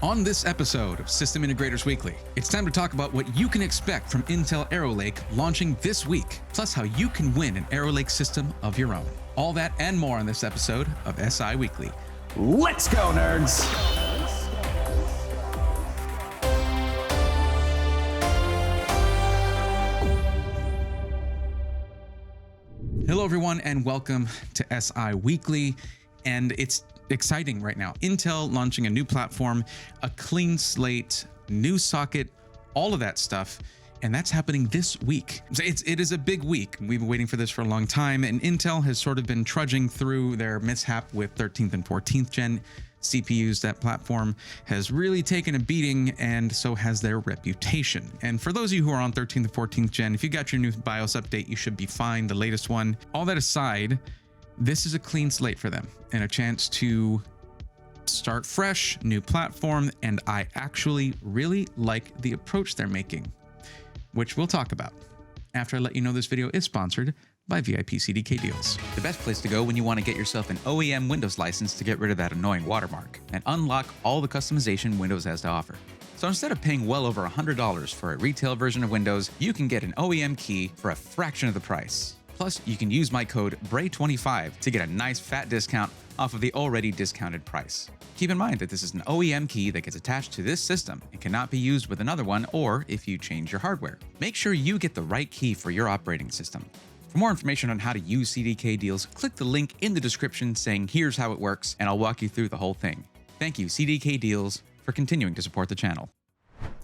On this episode of System Integrators Weekly, it's time to talk about what you can expect from Intel Arrow Lake launching this week, plus how you can win an Arrow Lake system of your own. All that and more on this episode of SI Weekly. Let's go, nerds! Hello, everyone, and welcome to SI Weekly. And it's exciting right now. Intel launching a new platform, a clean slate, new socket, all of that stuff. And that's happening this week. It is a big week. We've been waiting for this for a long time. And Intel has sort of been trudging through their mishap with 13th and 14th gen CPUs. That platform has really taken a beating, and so has their reputation. And for those of you who are on 13th and 14th gen, if you got your new BIOS update, you should be fine, the latest one. All that aside, this is a clean slate for them and a chance to start fresh, new platform, and I actually really like the approach they're making, which we'll talk about after I let you know this video is sponsored by VIP CDK Deals. The best place to go when you want to get yourself an OEM Windows license to get rid of that annoying watermark and unlock all the customization Windows has to offer. So instead of paying well over $100 for a retail version of Windows, you can get an OEM key for a fraction of the price. Plus, you can use my code BRAY25 to get a nice fat discount off of the already discounted price. Keep in mind that this is an OEM key that gets attached to this system and cannot be used with another one or if you change your hardware. Make sure you get the right key for your operating system. For more information on how to use CDK Deals, click the link in the description saying here's how it works, and I'll walk you through the whole thing. Thank you, CDK Deals, for continuing to support the channel.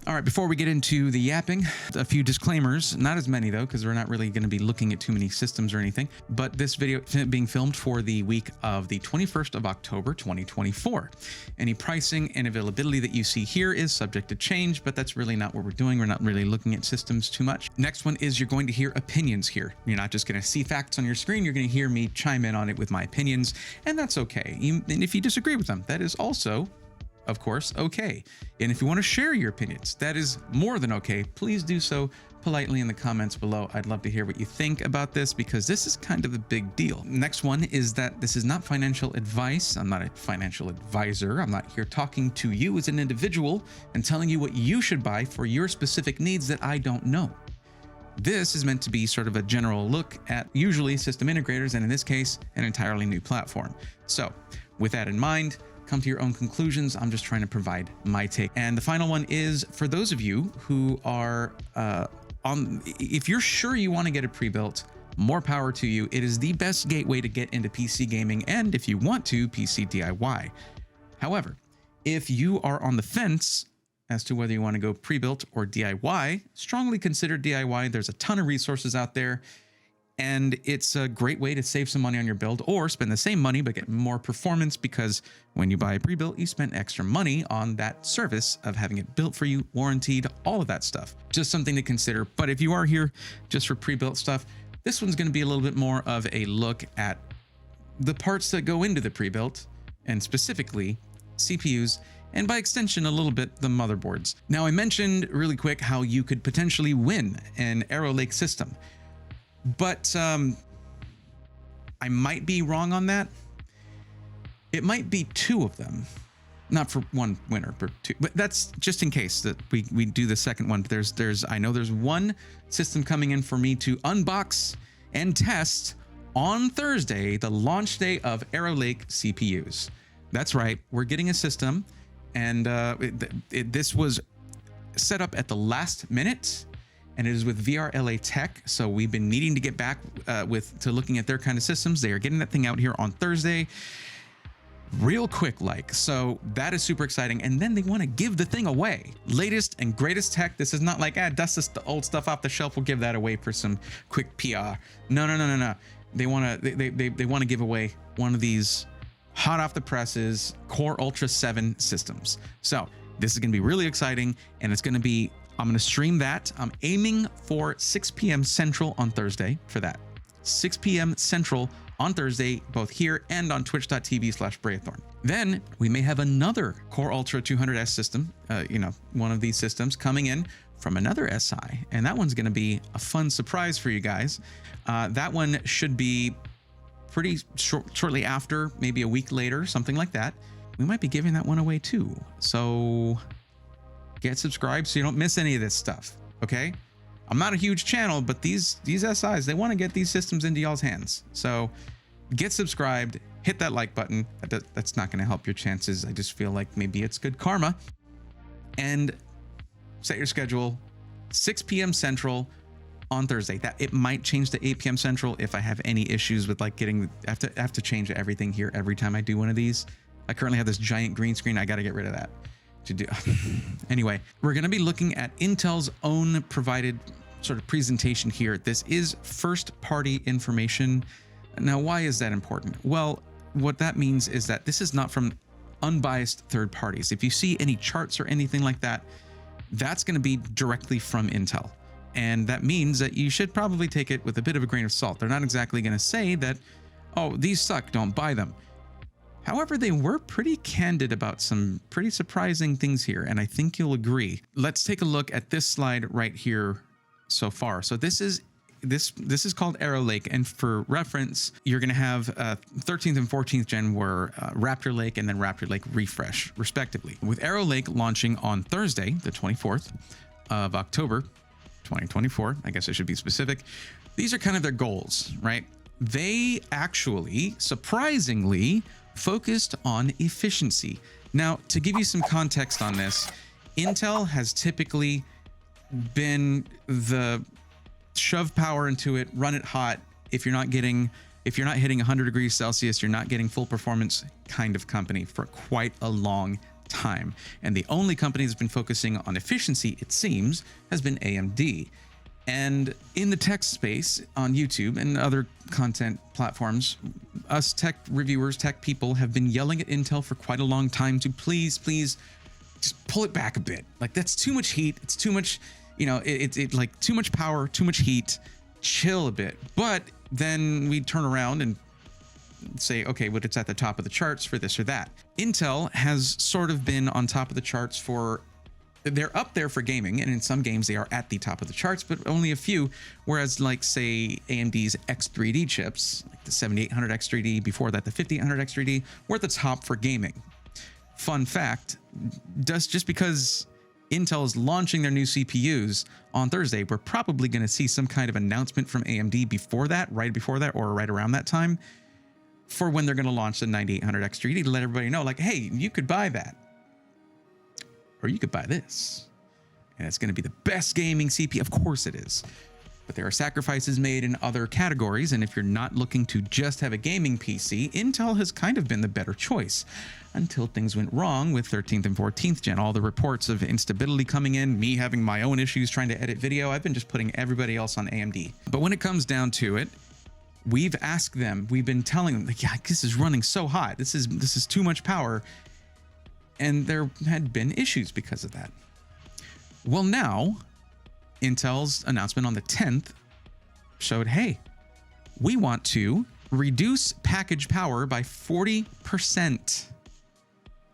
All right, before we get into the yapping, a few disclaimers, not as many though, because we're not really going to be looking at too many systems or anything, but this video being filmed for the week of the 21st of October, 2024. Any pricing and availability that you see here is subject to change, but that's really not what we're doing. We're not really looking at systems too much. Next one is you're going to hear opinions here. You're not just going to see facts on your screen. You're going to hear me chime in on it with my opinions, and that's okay. And if you disagree with them, that is also, of course, okay. And if you want to share your opinions, that is more than okay. Please do so politely in the comments below. I'd love to hear what you think about this because this is kind of a big deal. Next one is that this is not financial advice. I'm not a financial advisor. I'm not here talking to you as an individual and telling you what you should buy for your specific needs that I don't know. This is meant to be sort of a general look at usually system integrators, and in this case, an entirely new platform. So with that in mind, come to your own conclusions. I'm just trying to provide my take. And the final one is for those of you who are if you're sure you want to get a pre-built, more power to you. It is the best gateway to get into PC gaming, and if you want to, PC DIY. However, if you are on the fence as to whether you want to go pre-built or DIY, strongly consider DIY. There's a ton of resources out there, and it's a great way to save some money on your build or spend the same money but get more performance, because when you buy a pre-built, you spend extra money on that service of having it built for you, warranted, all of that stuff. Just something to consider. But if you are here just for pre-built stuff, this one's going to be a little bit more of a look at the parts that go into the pre-built, and specifically CPUs, and by extension, a little bit the motherboards. Now, I mentioned really quick how you could potentially win an Arrow Lake system. But I might be wrong on that. It might be two of them, not for one winner, but two. But that's just in case that we do the second one. But I know there's one system coming in for me to unbox and test on Thursday, the launch day of Arrow Lake CPUs. That's right, we're getting a system, and this was set up at the last minute. And it is with VRLA Tech. So we've been needing to get back to looking at their kind of systems. They are getting that thing out here on Thursday, real quick like. So that is super exciting. And then they want to give the thing away. Latest and greatest tech. This is not like, dust the old stuff off the shelf. We'll give that away for some quick PR. No. They want to give away one of these hot off the presses Core Ultra 7 systems. So this is going to be really exciting, and it's going to be, I'm going to stream that. I'm aiming for 6 p.m. Central on Thursday for that. 6 p.m. Central on Thursday, both here and on twitch.tv/Brayathorn. Then we may have another Core Ultra 200S system, one of these systems coming in from another SI, and that one's going to be a fun surprise for you guys. That one should be pretty shortly after, maybe a week later, something like that. we might be giving that one away too. So get subscribed so you don't miss any of this stuff. Okay. I'm not a huge channel, but these SIs, they want to get these systems into y'all's hands. So get subscribed, hit that like button. That's not going to help your chances. I just feel like maybe it's good karma. And set your schedule, 6 p.m. Central on Thursday. That it might change to 8 p.m. Central if I have any issues with like getting, I have to change everything here every time I do one of these. I currently have this giant green screen. I got to get rid of that to do. Anyway, we're going to be looking at Intel's own provided sort of presentation here. This is first party information. Now, why is that important? Well, what that means is that this is not from unbiased third parties. If you see any charts or anything like that, that's going to be directly from Intel. And that means that you should probably take it with a bit of a grain of salt. They're not exactly going to say that, oh, these suck, don't buy them. However, they were pretty candid about some pretty surprising things here, and I think you'll agree. Let's take a look at this slide right here so far. So this is called Arrow Lake, and for reference, you're going to have 13th and 14th gen were Raptor Lake and then Raptor Lake Refresh, respectively. With Arrow Lake launching on Thursday, the 24th of October, 2024, I guess I should be specific. These are kind of their goals, right? They actually, surprisingly, focused on efficiency. Now, to give you some context on this, Intel has typically been the shove power into it, run it hot. If you're not hitting 100 degrees Celsius, you're not getting full performance kind of company for quite a long time. And the only company that's been focusing on efficiency, it seems, has been AMD. And in the tech space on YouTube and other content platforms, us tech reviewers, tech people have been yelling at Intel for quite a long time to please just pull it back a bit. Like, that's too much heat. It's too much, it's like too much power, too much heat. Chill a bit. But then we turn around and say, okay, but it's at the top of the charts for this or that. Intel has sort of been on top of the charts they're up there for gaming, and in some games they are at the top of the charts, but only a few. Whereas, like, say, AMD's X3D chips, like the 7800 X3D, before that the 5800 X3D, were at the top for gaming. Fun fact, just because Intel is launching their new CPUs on Thursday, we're probably going to see some kind of announcement from AMD right before that, or right around that time, for when they're going to launch the 9800 X3D, to let everybody know, like, hey, you could buy that. Or you could buy this, and it's going to be the best gaming CPU. Of course it is, but there are sacrifices made in other categories, and if you're not looking to just have a gaming PC, Intel has kind of been the better choice until things went wrong with 13th and 14th gen. All the reports of instability coming in, me having my own issues trying to edit video. I've been just putting everybody else on AMD. But when it comes down to it, we've asked them, we've been telling them, like, yeah, this is running so hot. This is too much power. And there had been issues because of that. Well, now, Intel's announcement on the 10th showed, hey, we want to reduce package power by 40%,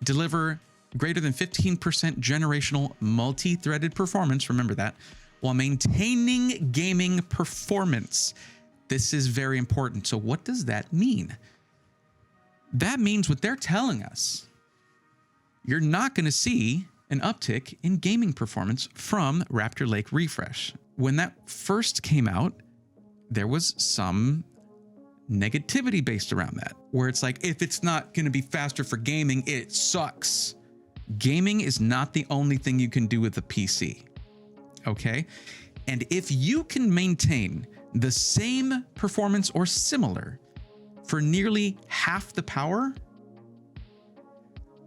deliver greater than 15% generational multi-threaded performance, remember that, while maintaining gaming performance. This is very important. So what does that mean? That means what they're telling us. You're not going to see an uptick in gaming performance from Raptor Lake Refresh. When that first came out, there was some negativity based around that, where it's like, if it's not going to be faster for gaming, it sucks. Gaming is not the only thing you can do with a PC, okay? And if you can maintain the same performance or similar for nearly half the power,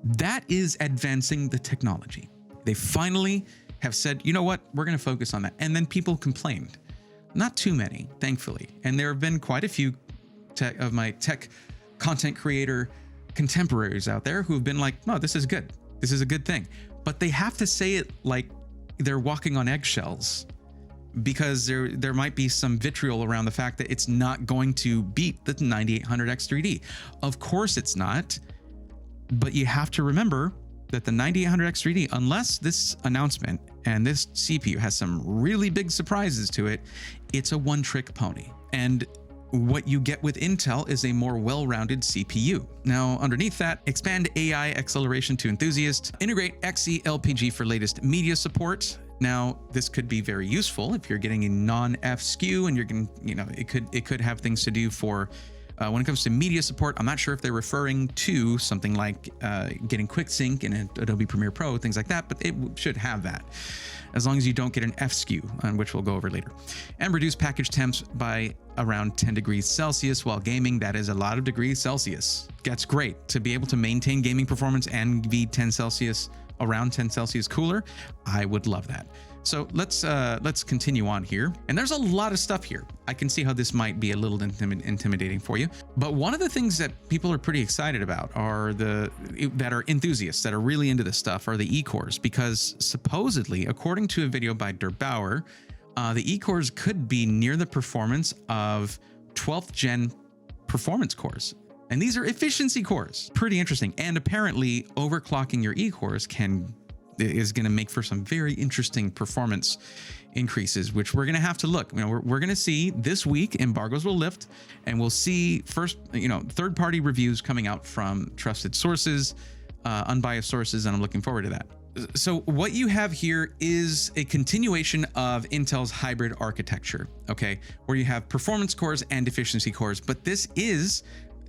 that is advancing the technology. They finally have said, you know what, we're going to focus on that. And then people complained. Not too many, thankfully. And there have been quite a few of my tech content creator contemporaries out there who have been like, no, this is good. This is a good thing. But they have to say it like they're walking on eggshells, because there might be some vitriol around the fact that it's not going to beat the 9800 X3D. Of course it's not. But you have to remember that the 9800 X3D, unless this announcement and this CPU has some really big surprises to it, it's a one-trick pony. And what you get with Intel is a more well-rounded CPU. Now, underneath that, expand AI acceleration to enthusiasts, integrate Xe-LPG for latest media support. Now, this could be very useful if you're getting a non-F SKU and you're going to, it could have things to do for when it comes to media support. I'm not sure if they're referring to something like getting QuickSync in Adobe Premiere Pro, things like that, but it should have that, as long as you don't get an F SKU, on which we'll go over later. And reduce package temps by around 10 degrees Celsius while gaming. That is a lot of degrees Celsius. That's great to be able to maintain gaming performance and be 10 Celsius, around 10 Celsius cooler. I would love that. So let's continue on here. And there's a lot of stuff here. I can see how this might be a little intimidating for you. But one of the things that people are pretty excited about are that are enthusiasts that are really into this stuff are the E-cores, because supposedly, according to a video by Der Bauer, the E-cores could be near the performance of 12th gen performance cores. And these are efficiency cores. Pretty interesting. And apparently overclocking your E-cores is going to make for some very interesting performance increases, which we're going to have to look. We're going to see this week. Embargoes will lift, and we'll see first, third-party reviews coming out from trusted sources, unbiased sources, and I'm looking forward to that. So what you have here is a continuation of Intel's hybrid architecture, okay, where you have performance cores and efficiency cores, but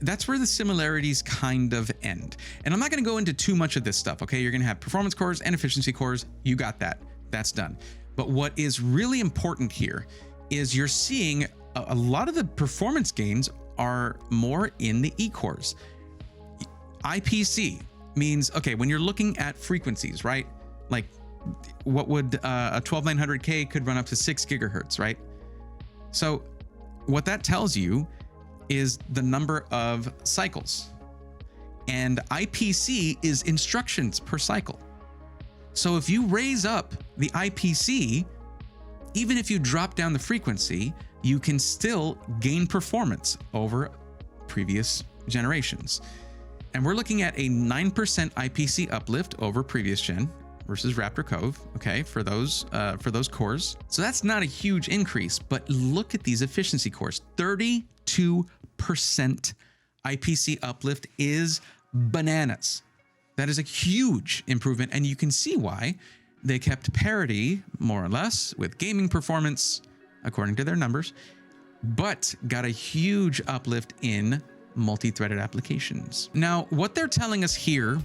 that's where the similarities kind of end. And I'm not going to go into too much of this stuff, okay? You're going to have performance cores and efficiency cores. You got that. That's done. But what is really important here is you're seeing a lot of the performance gains are more in the E-cores. IPC means, okay, when you're looking at frequencies, right? Like what would a 12900K could run up to 6 gigahertz, right? So what that tells you is the number of cycles, and IPC is instructions per cycle. So if you raise up the IPC, even if you drop down the frequency, you can still gain performance over previous generations. And we're looking at a 9% IPC uplift over previous gen versus Raptor Cove, okay, for those cores. So that's not a huge increase, but look at these efficiency cores. 32% IPC uplift is bananas. That is a huge improvement, and you can see why they kept parity, more or less, with gaming performance, according to their numbers, but got a huge uplift in multi-threaded applications. Now, what they're telling us here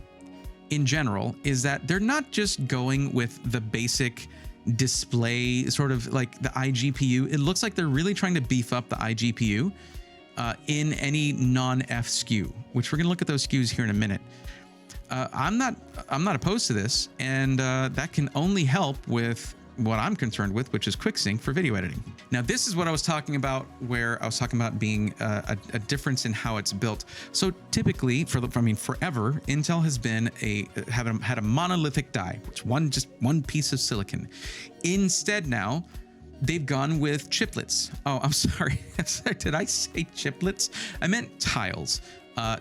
in general is that they're not just going with the basic display, sort of like the iGPU. It looks like they're really trying to beef up the iGPU in any non-F SKU, which we're going to look at those SKUs here in a minute. I'm not opposed to this, and that can only help with what I'm concerned with, which is QuickSync for video editing. Now, this is what I was talking about, where I was talking about being a difference in how it's built. So typically, forever, Intel has been had a monolithic die, which just one piece of silicon. Instead, now they've gone with chiplets. Oh, I'm sorry. Did I say chiplets? I meant tiles.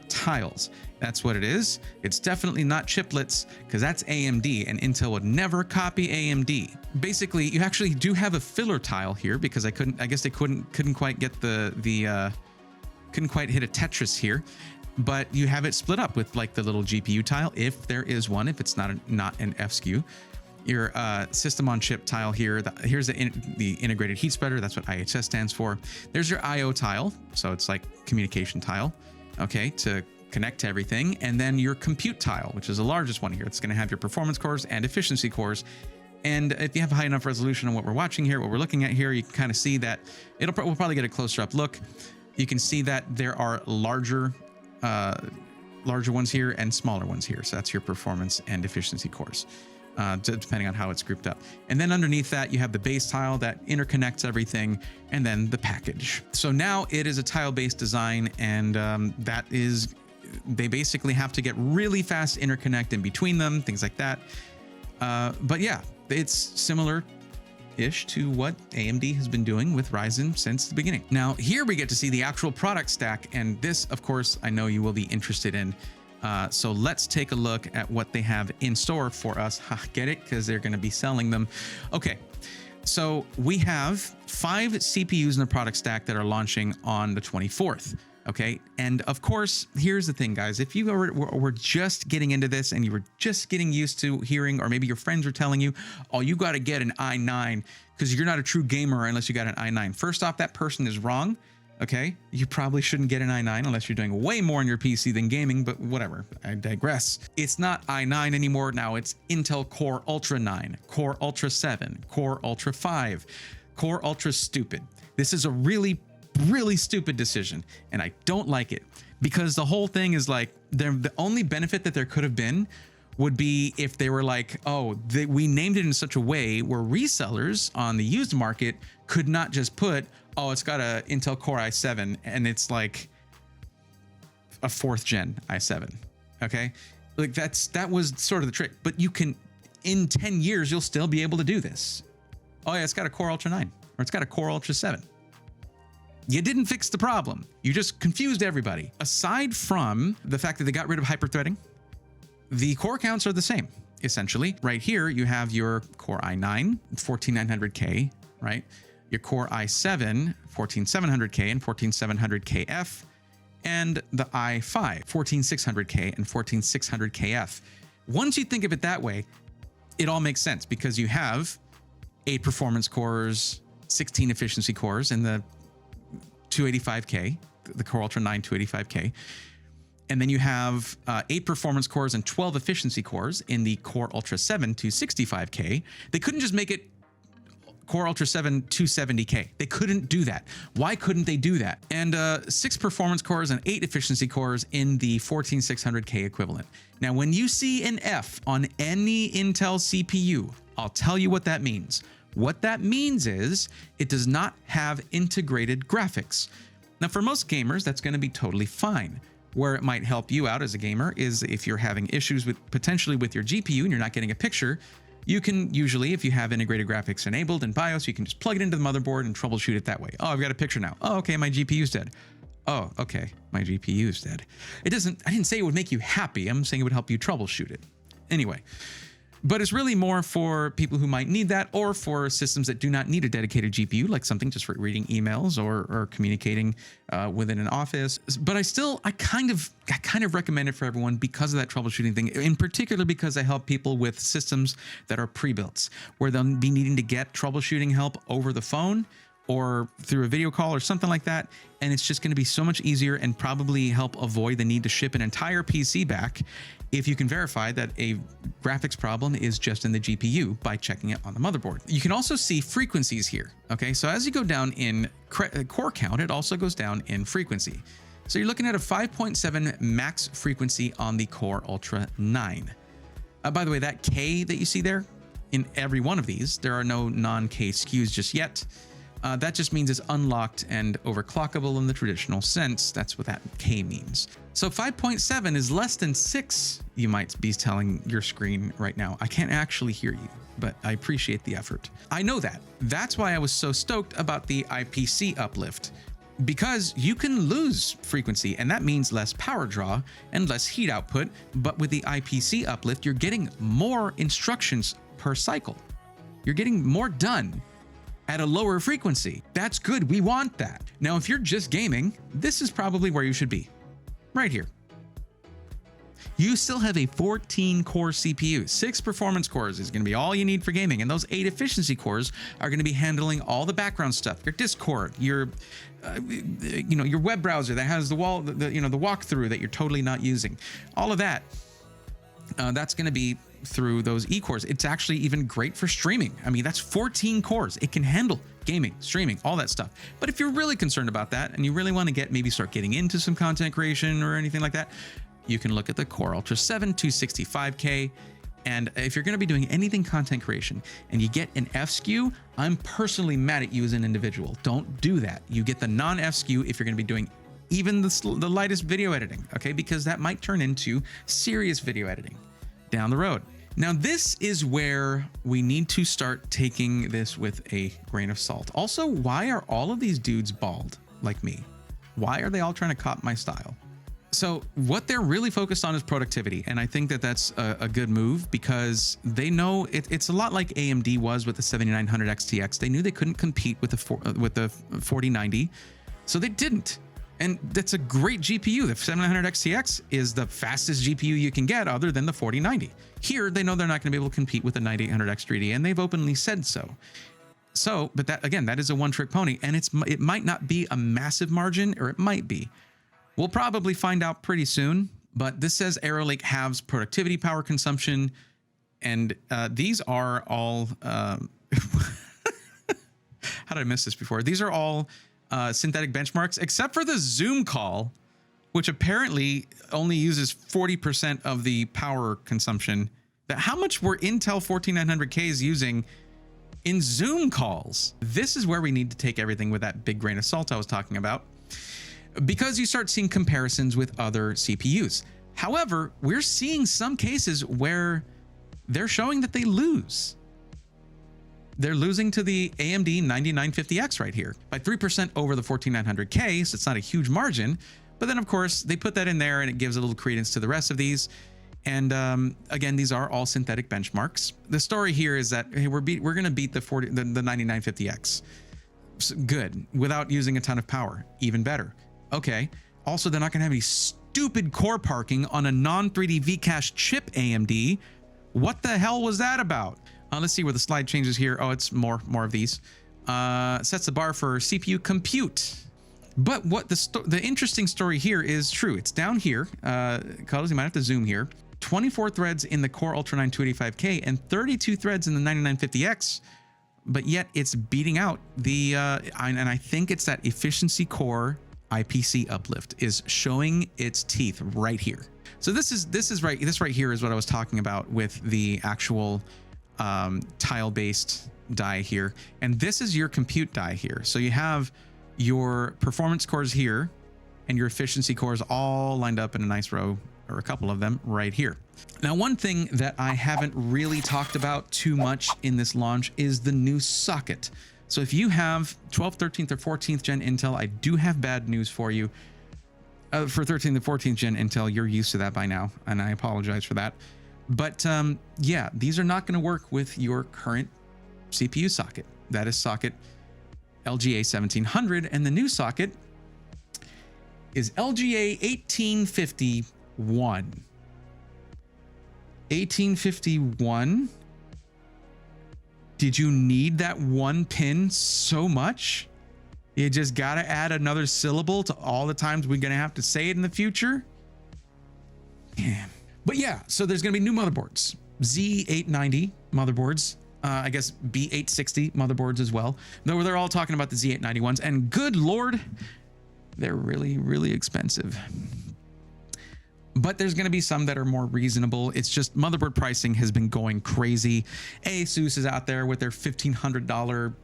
Tiles. That's what it is. It's definitely not chiplets, because that's AMD, and Intel would never copy AMD. Basically, you actually do have a filler tile here, because I guess they couldn't quite get couldn't quite hit a Tetris here, but you have it split up with like the little GPU tile, if there is one, if it's not an F SKU. Your system on chip tile here. Here's the integrated heat spreader. That's what IHS stands for. There's your IO tile. So it's like communication tile, okay, to connect to everything. And then your compute tile, which is the largest one here. It's going to have your performance cores and efficiency cores. And if you have a high enough resolution on what we're watching here, what we're looking at here, you can kind of see that we'll probably get a closer up look. You can see that there are larger ones here and smaller ones here. So that's your performance and efficiency cores, depending on how it's grouped up. And then underneath that, you have the base tile that interconnects everything, and then the package. So now it is a tile-based design, and they basically have to get really fast interconnect in between them, things like that. But yeah, it's similar-ish to what AMD has been doing with Ryzen since the beginning. Now, here we get to see the actual product stack, and this, of course, I know you will be interested in. So let's take a look at what they have in store for us. Get it? Because they're going to be selling them. Okay, So we have 5 CPUs in the product stack that are launching on the 24th. Okay. And of course, here's the thing, guys. If you were just getting into this and you were just getting used to hearing, or maybe your friends were telling you, oh, you got to get an i9 because you're not a true gamer unless you got an i9. First off, that person is wrong. Okay. You probably shouldn't get an i9 unless you're doing way more on your PC than gaming, but whatever. I digress. It's not i9 anymore. Now it's Intel Core Ultra 9, Core Ultra 7, Core Ultra 5, Core Ultra Stupid. This is a really stupid decision, and I don't like it because the whole thing is like the only benefit that there could have been would be if they were like, oh, we named it in such a way where resellers on the used market could not just put, oh, it's got a Intel Core i7 and it's like a 4th gen i7. Okay, like that was sort of the trick. But you can, in 10 years, you'll still be able to do this. Oh yeah, it's got a Core Ultra 9 or it's got a Core Ultra 7. You didn't fix the problem. You just confused everybody. Aside from the fact that they got rid of hyperthreading, the core counts are the same, essentially. Right here, you have your Core i9, 14900K, right? Your Core i7, 14700K and 14700KF, and the i5, 14600K and 14600KF. Once you think of it that way, it all makes sense because you have 8 performance cores, 16 efficiency cores in the 285K, the Core Ultra 9 285K. And then you have 8 performance cores and 12 efficiency cores in the Core Ultra 7 265K. They couldn't just make it Core Ultra 7 270K. They couldn't do that. Why couldn't they do that? And 6 performance cores and 8 efficiency cores in the 14600K equivalent. Now, when you see an F on any Intel CPU, I'll tell you what that means. What that means is it does not have integrated graphics. Now, for most gamers, that's going to be totally fine. Where it might help you out as a gamer is if you're having issues with potentially with your GPU and you're not getting a picture, you can usually, if you have integrated graphics enabled in BIOS, you can just plug it into the motherboard and troubleshoot it that way. Oh, I've got a picture now. Oh, okay, my GPU's dead. Oh, okay, my GPU is dead. I didn't say it would make you happy. I'm saying it would help you troubleshoot it. Anyway. But it's really more for people who might need that, or for systems that do not need a dedicated GPU, like something just for reading emails or communicating within an office. But I kind of recommend it for everyone because of that troubleshooting thing, in particular because I help people with systems that are pre-built, where they'll be needing to get troubleshooting help over the phone or through a video call or something like that. And it's just going to be so much easier and probably help avoid the need to ship an entire PC back if you can verify that a graphics problem is just in the GPU by checking it on the motherboard. You can also see frequencies here. Okay, so as you go down in core count, it also goes down in frequency. So you're looking at a 5.7 max frequency on the Core Ultra 9. By the way, that K that you see there, in every one of these, there are no non-K SKUs just yet. That just means it's unlocked and overclockable in the traditional sense. That's what that K means. So 5.7 is less than 6, you might be telling your screen right now. I can't actually hear you, but I appreciate the effort. I know that. That's why I was so stoked about the IPC uplift, because you can lose frequency, and that means less power draw and less heat output. But with the IPC uplift, you're getting more instructions per cycle. You're getting more done at a lower frequency. That's good. We want that. Now, if you're just gaming, this is probably where you should be. Right here. You still have a 14-core CPU. 6 performance cores is going to be all you need for gaming, and those 8 efficiency cores are going to be handling all the background stuff. Your Discord, your your web browser that has the walkthrough that you're totally not using. All of that. That's going to be through those E-cores. It's actually even great for streaming. I mean, that's 14 cores. It can handle gaming, streaming, all that stuff. But if you're really concerned about that and you really want to start getting into some content creation or anything like that, you can look at the Core Ultra 7 265K. And if you're going to be doing anything content creation and you get an F SKU, I'm personally mad at you as an individual. Don't do that. You get the non-F SKU if you're going to be doing even the lightest video editing, okay? Because that might turn into serious video editing down the road. Now, this is where we need to start taking this with a grain of salt. Also, why are all of these dudes bald like me? Why are they all trying to copy my style? So what they're really focused on is productivity, and I think that that's a good move because they know it's a lot like AMD was with the 7900 XTX. They knew they couldn't compete with the 4090, so they didn't. And that's a great GPU. The 7900 XTX is the fastest GPU you can get other than the 4090. Here, they know they're not going to be able to compete with the 9800 X3D, and they've openly said so. So, but that again, that is a one-trick pony, and it might not be a massive margin, or it might be. We'll probably find out pretty soon, but this says Arrow Lake halves productivity, power consumption, and these are all, how did I miss this before? These are all synthetic benchmarks, except for the Zoom call, which apparently only uses 40% of the power consumption. How much were Intel 14900Ks using in Zoom calls? This is where we need to take everything with that big grain of salt I was talking about, because you start seeing comparisons with other CPUs. However, we're seeing some cases where they're showing that they lose. They're losing to the AMD 9950X right here by 3% over the 14900K, so it's not a huge margin. But then, of course, they put that in there and it gives a little credence to the rest of these. And again, these are all synthetic benchmarks. The story here is that, hey, we're going to beat the 9950X. Good, without using a ton of power, even better. Okay. Also, they're not going to have any stupid core parking on a non-3D V-Cache chip AMD. What the hell was that about? Let's see where the slide changes here. Oh, it's more of these. Sets the bar for CPU compute. But what the interesting story here is true. It's down here. Carlos, you might have to zoom here. 24 threads in the Core Ultra 9 285K and 32 threads in the 9950X. But yet it's beating out the, and I think it's that efficiency core IPC uplift is showing its teeth right here. So this right here is what I was talking about with the actual tile-based die here, and this is your compute die here. So you have your performance cores here and your efficiency cores all lined up in a nice row, or a couple of them right here. Now, one thing that I haven't really talked about too much in this launch is the new socket. So if you have 12th, 13th, or 14th gen Intel, I do have bad news for you. For 13th and 14th gen Intel, you're used to that by now, and I apologize for that. But yeah, these are not going to work with your current CPU socket. That is socket LGA 1700, and the new socket is LGA 1851. 1851. Did you need that one pin so much? You just got to add another syllable to all the times we're going to have to say it in the future? Yeah. But yeah, so there's going to be new motherboards. Z890 motherboards. I guess B860 motherboards as well. Though they're all talking about the Z891s. And good Lord, they're really, really expensive. But there's going to be some that are more reasonable. It's just motherboard pricing has been going crazy. Asus is out there with their $1,500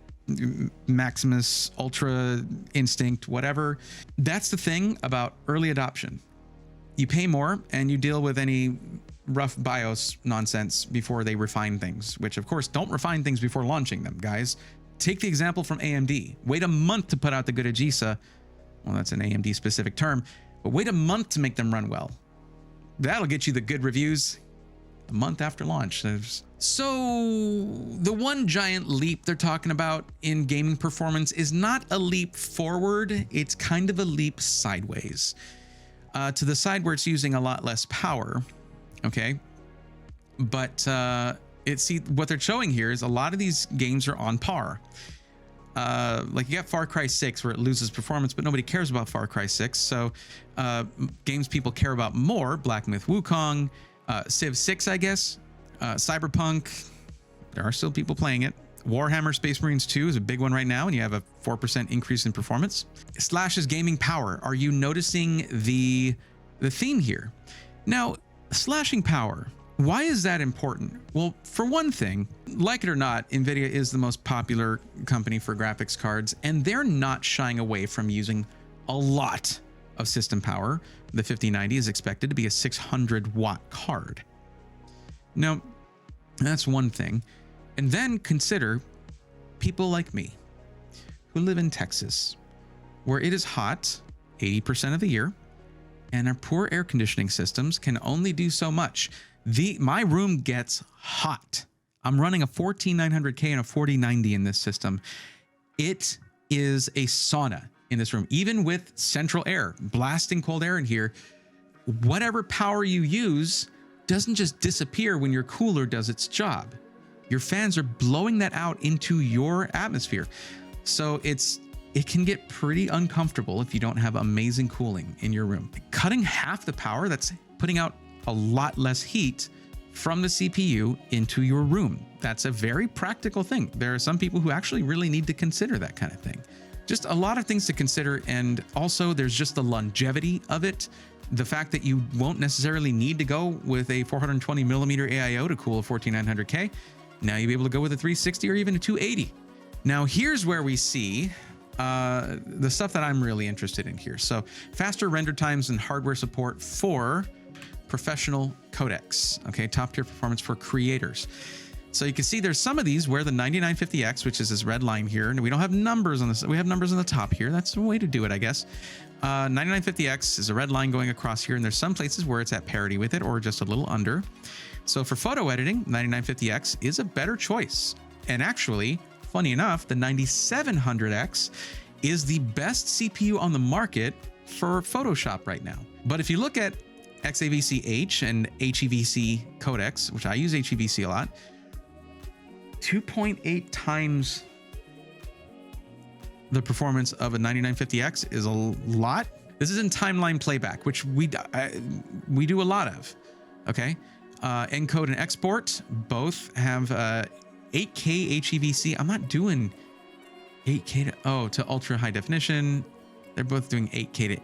Maximus Ultra Instinct, whatever. That's the thing about early adoption. You pay more and you deal with any rough BIOS nonsense before they refine things, which of course don't refine things before launching them, guys. Take the example from AMD. Wait a month to put out the good Aegisa. Well, that's an AMD specific term, but wait a month to make them run well. That'll get you the good reviews a month after launch. So the one giant leap they're talking about in gaming performance is not a leap forward. It's kind of a leap sideways to the side where it's using a lot less power. Okay. But what they're showing here is a lot of these games are on par. Like you got Far Cry 6 where it loses performance, but nobody cares about Far Cry 6. So games people care about more, Black Myth Wukong, Civ 6, I guess, Cyberpunk, there are still people playing it. Warhammer Space Marines 2 is a big one right now, and you have a 4% increase in performance. Slash's gaming power. Are you noticing the theme here? Now, slashing power. Why is that important? Well, for one thing, like it or not, NVIDIA is the most popular company for graphics cards, and they're not shying away from using a lot of system power. The 5090 is expected to be a 600-watt card. Now, that's one thing. And then consider people like me who live in Texas, where it is hot 80% of the year, And our poor air conditioning systems can only do so much. My room gets hot. I'm running a 14900K and a 4090 in this system. It is a sauna in this room, even with central air, blasting cold air in here. Whatever power you use doesn't just disappear when your cooler does its job. Your fans are blowing that out into your atmosphere. So it can get pretty uncomfortable if you don't have amazing cooling in your room. Cutting half the power, that's putting out a lot less heat from the CPU into your room. That's a very practical thing. There are some people who actually really need to consider that kind of thing. Just a lot of things to consider. And also there's just the longevity of it. The fact that you won't necessarily need to go with a 420 millimeter AIO to cool a 14900K. Now you'll be able to go with a 360 or even a 280. Now here's where we see the stuff that I'm really interested in here. So faster render times and hardware support for professional codecs. Okay, top tier performance for creators. So you can see there's some of these where the 9950X, which is this red line here, and we don't have numbers on this. We have numbers on the top here. That's the way to do it, I guess. 9950X is a red line going across here, and there's some places where it's at parity with it or just a little under. So for photo editing, 9950X is a better choice. And actually, funny enough, the 9700X is the best CPU on the market for Photoshop right now. But if you look at XAVC-H and HEVC codecs, which I use HEVC a lot, 2.8 times the performance of a 9950X is a lot. This is in timeline playback, which we do a lot of. Okay, encode and export both have 8K HEVC. I'm not doing 8K to ultra high definition. They're both doing 8K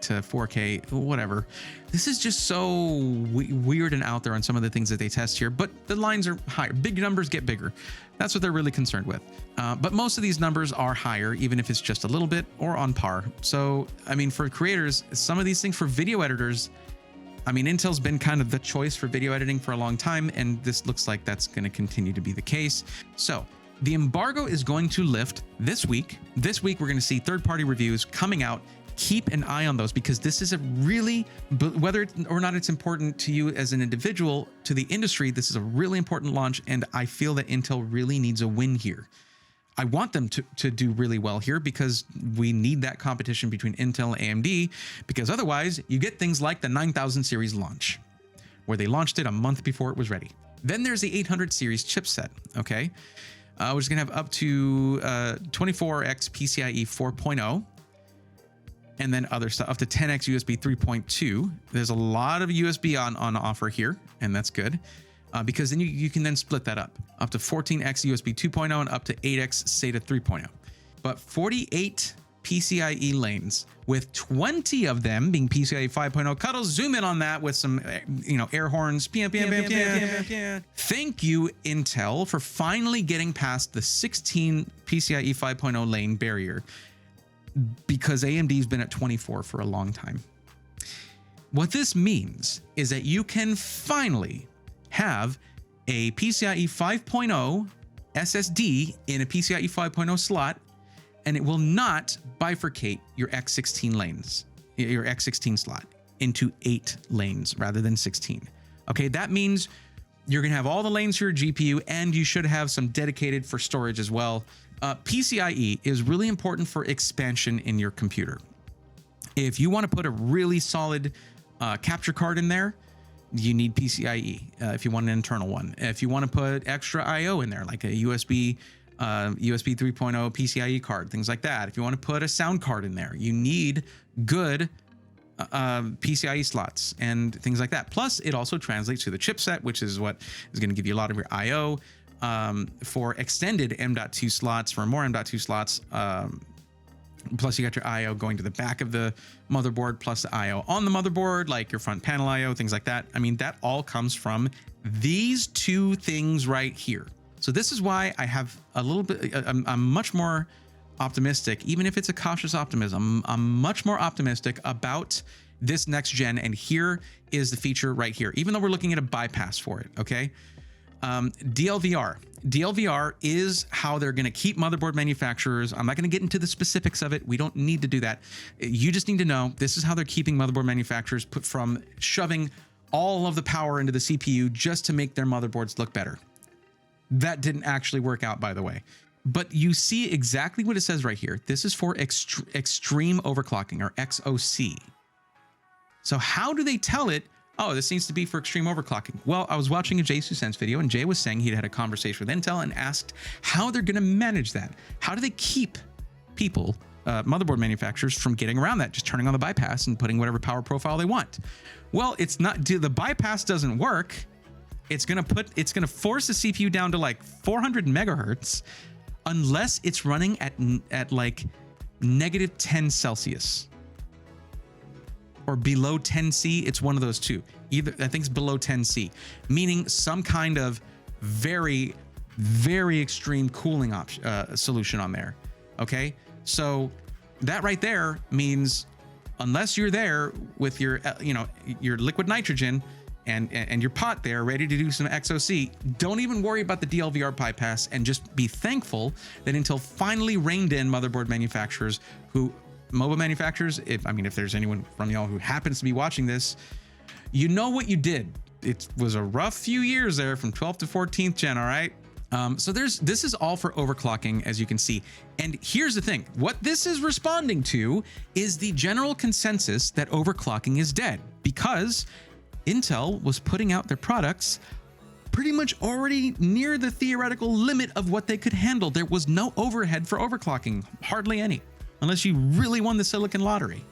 to 4K, whatever. This is just so weird and out there on some of the things that they test here, but the lines are higher. Big numbers get bigger. That's what they're really concerned with. But most of these numbers are higher, even if it's just a little bit or on par. So, I mean, for creators, some of these things for video editors, I mean, Intel's been kind of the choice for video editing for a long time, and this looks like that's going to continue to be the case. So the embargo is going to lift this week. This week, we're going to see third-party reviews coming out. Keep an eye on those, because this is a really, whether or not it's important to you as an individual, to the industry, this is a really important launch, and I feel that Intel really needs a win here. I want them to do really well here, because we need that competition between Intel and AMD, because otherwise you get things like the 9000 series launch, where they launched it a month before it was ready. Then there's the 800 series chipset, okay? We're just gonna have up to 24x PCIe 4.0, and then other stuff up to 10x USB 3.2. There's a lot of USB on offer here, and that's good. Because then you can then split that up to 14x USB 2.0 and up to 8x SATA 3.0. But 48 PCIe lanes, with 20 of them being PCIe 5.0. Cuddles, zoom in on that with some, air horns. Thank you, Intel, for finally getting past the 16 PCIe 5.0 lane barrier, because AMD's been at 24 for a long time. What this means is that you can finally have a PCIe 5.0 SSD in a PCIe 5.0 slot, and it will not bifurcate your X16 lanes, your X16 slot, into 8 lanes rather than 16. Okay, that means you're gonna have all the lanes for your GPU, and you should have some dedicated for storage as well. PCIe is really important for expansion in your computer. If you want to put a really solid capture card in there, you need PCIe if you want an internal one. If you want to put extra IO in there, like a USB 3.0 PCIe card, things like that. If you want to put a sound card in there, you need good PCIe slots and things like that. Plus, it also translates to the chipset, which is what is going to give you a lot of your IO for extended M.2 slots, for more M.2 slots. Plus, you got your IO going to the back of the motherboard, plus the IO on the motherboard, like your front panel IO, things like that. I mean, that all comes from these two things right here. So this is why I have a little bit, I'm much more optimistic, even if it's a cautious optimism. I'm much more optimistic about this next gen. And here is the feature right here, even though we're looking at a bypass for it, okay? DLVR. DLVR is how they're going to keep motherboard manufacturers. I'm not going to get into the specifics of it. We don't need to do that. You just need to know this is how they're keeping motherboard manufacturers from shoving all of the power into the CPU just to make their motherboards look better. That didn't actually work out, by the way. But you see exactly what it says right here. This is for extreme overclocking, or XOC. So how do they tell it, oh, this needs to be for extreme overclocking? Well, I was watching a Jay Susense video, and Jay was saying he'd had a conversation with Intel and asked how they're going to manage that. How do they keep people, motherboard manufacturers, from getting around that, just turning on the bypass and putting whatever power profile they want? Well, it's not, the bypass doesn't work. It's going to force the CPU down to like 400 megahertz unless it's running at like -10 Celsius. Or below 10 C, it's one of those two. Either, I think it's below 10 C, meaning some kind of very, very extreme cooling solution on there. Okay, so that right there means unless you're there with your, your liquid nitrogen and your pot there ready to do some XOC, don't even worry about the DLVR bypass and just be thankful that Intel finally reined in motherboard manufacturers mobile manufacturers. If there's anyone from y'all who happens to be watching this, you know what you did. It was a rough few years there from 12th to 14th gen, all right? So this is all for overclocking, as you can see. And here's the thing. What this is responding to is the general consensus that overclocking is dead, because Intel was putting out their products pretty much already near the theoretical limit of what they could handle. There was no overhead for overclocking, hardly any, unless you really won the Silicon Lottery.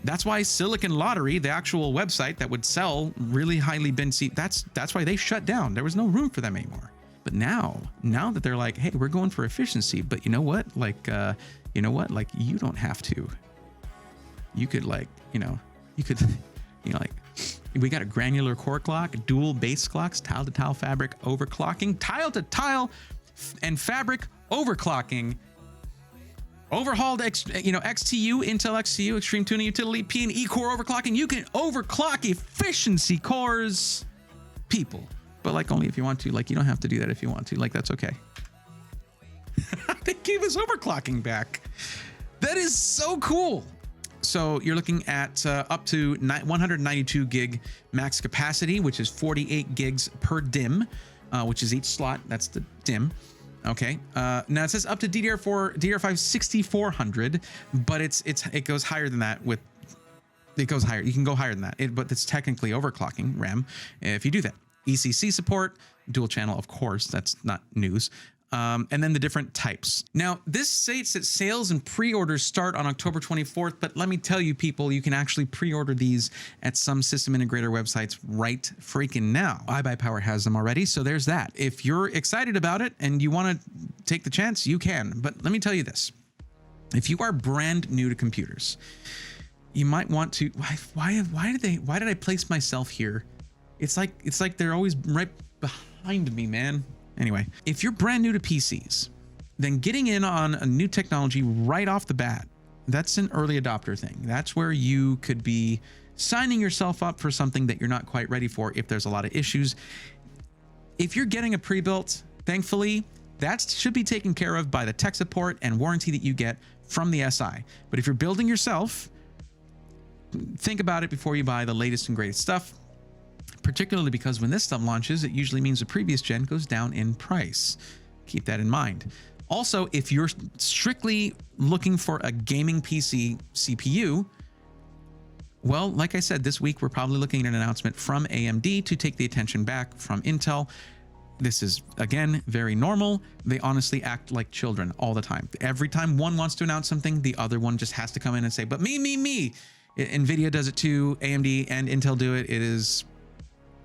That's why Silicon Lottery, the actual website that would sell really highly binned that's why they shut down. There was no room for them anymore. But now that they're like, hey, we're going for efficiency, but you know what? Like, you don't have to. You could we got a granular core clock, dual base clocks, tile to tile fabric overclocking, tile to tile and fabric overclocking. Overhauled XTU, Intel XTU, Extreme Tuning Utility, P and E core overclocking. You can overclock efficiency cores, people. But like only if you want to. Like you don't have to do that if you want to. Like that's okay. They gave us overclocking back. That is so cool. So you're looking at up to 192 gig max capacity, which is 48 gigs per DIMM, which is each slot. That's the DIMM. Okay. Now it says up to DDR5 6400, but it goes higher than that. It goes higher. You can go higher than that. But it's technically overclocking RAM if you do that. ECC support, dual channel, of course. That's not news. And then the different types. Now, this states that sales and pre-orders start on October 24th, but let me tell you, people, you can actually pre-order these at some system integrator websites right freaking now. iBuyPower has them already, so there's that. If you're excited about it and you want to take the chance, you can. But let me tell you this. If you are brand new to computers, you might want to... Why did I place myself here? It's like they're always right behind me, man. Anyway, if you're brand new to PCs, then getting in on a new technology right off the bat, that's an early adopter thing. That's where you could be signing yourself up for something that you're not quite ready for if there's a lot of issues. If you're getting a pre-built, thankfully, that should be taken care of by the tech support and warranty that you get from the SI. But if you're building yourself, think about it before you buy the latest and greatest stuff. Particularly because when this stuff launches, it usually means the previous gen goes down in price. Keep that in mind. Also, if you're strictly looking for a gaming PC CPU, well, like I said, this week we're probably looking at an announcement from AMD to take the attention back from Intel. This is, again, very normal. They honestly act like children all the time. Every time one wants to announce something, the other one just has to come in and say, but me. NVIDIA does it too, AMD and Intel do it. It is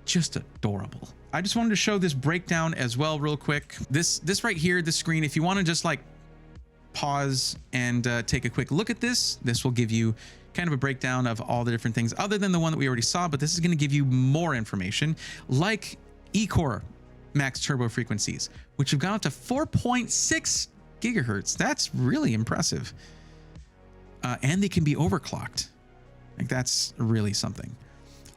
just adorable. I just wanted to show this breakdown as well real quick. This right here, the screen, if you want to just like pause and take a quick look at this will give you kind of a breakdown of all the different things other than the one that we already saw, but this is going to give you more information like E-core max turbo frequencies, which have gone up to 4.6 gigahertz. That's really impressive. And they can be overclocked. Like that's really something.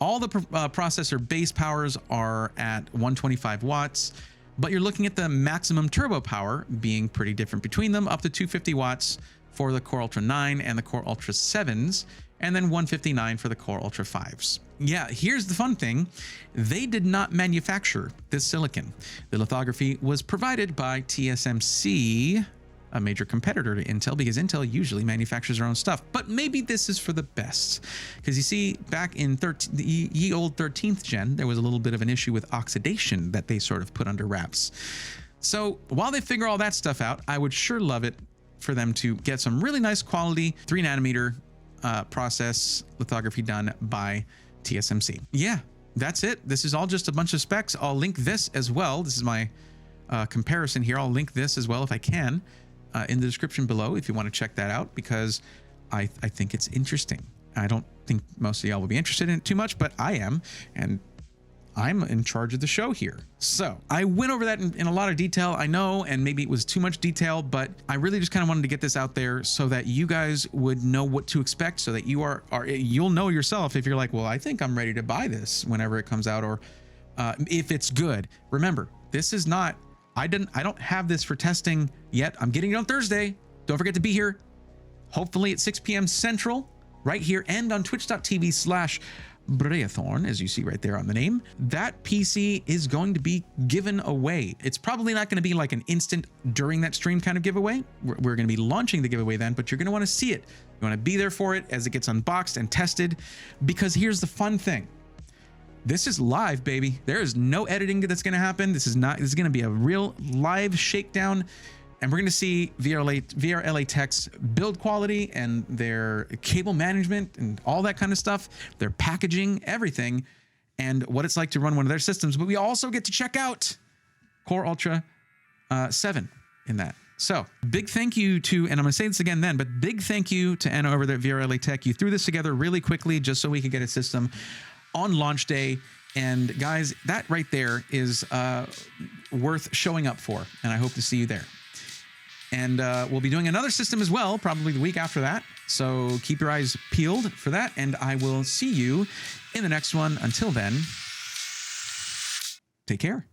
All the processor base powers are at 125 watts, but you're looking at the maximum turbo power being pretty different between them, up to 250 watts for the Core Ultra 9 and the Core Ultra 7s, and then 159 for the Core Ultra 5s. Yeah, here's the fun thing. They did not manufacture this silicon. The lithography was provided by TSMC, a major competitor to Intel, because Intel usually manufactures their own stuff. But maybe this is for the best, because you see, back in the ye old 13th gen, there was a little bit of an issue with oxidation that they sort of put under wraps. So while they figure all that stuff out, I would sure love it for them to get some really nice quality 3 nanometer process lithography done by TSMC. Yeah, that's it. This is all just a bunch of specs. I'll link this as well. This is my comparison here. I'll link this as well if I can in the description below if you want to check that out, because I think it's interesting. I don't think most of y'all will be interested in it too much, but I am, and I'm in charge of the show here. So I went over that in a lot of detail, I know, and maybe it was too much detail, but I really just kind of wanted to get this out there so that you guys would know what to expect, so that you'll know yourself if you're like, well, I think I'm ready to buy this whenever it comes out, or if it's good. Remember, this is not, I don't have this for testing yet. I'm getting it on Thursday. Don't forget to be here, hopefully at 6 p.m. Central, right here, and on twitch.tv/Breathorn, as you see right there on the name. That PC is going to be given away. It's probably not going to be like an instant during that stream kind of giveaway. We're going to be launching the giveaway then, but you're going to want to see it. You want to be there for it as it gets unboxed and tested, because here's the fun thing. This is live, baby. There is no editing that's going to happen. This is going to be a real live shakedown. And we're going to see VRLA Tech's build quality and their cable management and all that kind of stuff, their packaging, everything, and what it's like to run one of their systems. But we also get to check out Core Ultra 7 in that. So big thank you to, and I'm going to say this again then, but big thank you to Anna over there at VRLA Tech. You threw this together really quickly just so we could get a system on launch day. And guys, that right there is worth showing up for. And I hope to see you there. And we'll be doing another system as well, probably the week after that. So keep your eyes peeled for that. And I will see you in the next one. Until then, take care.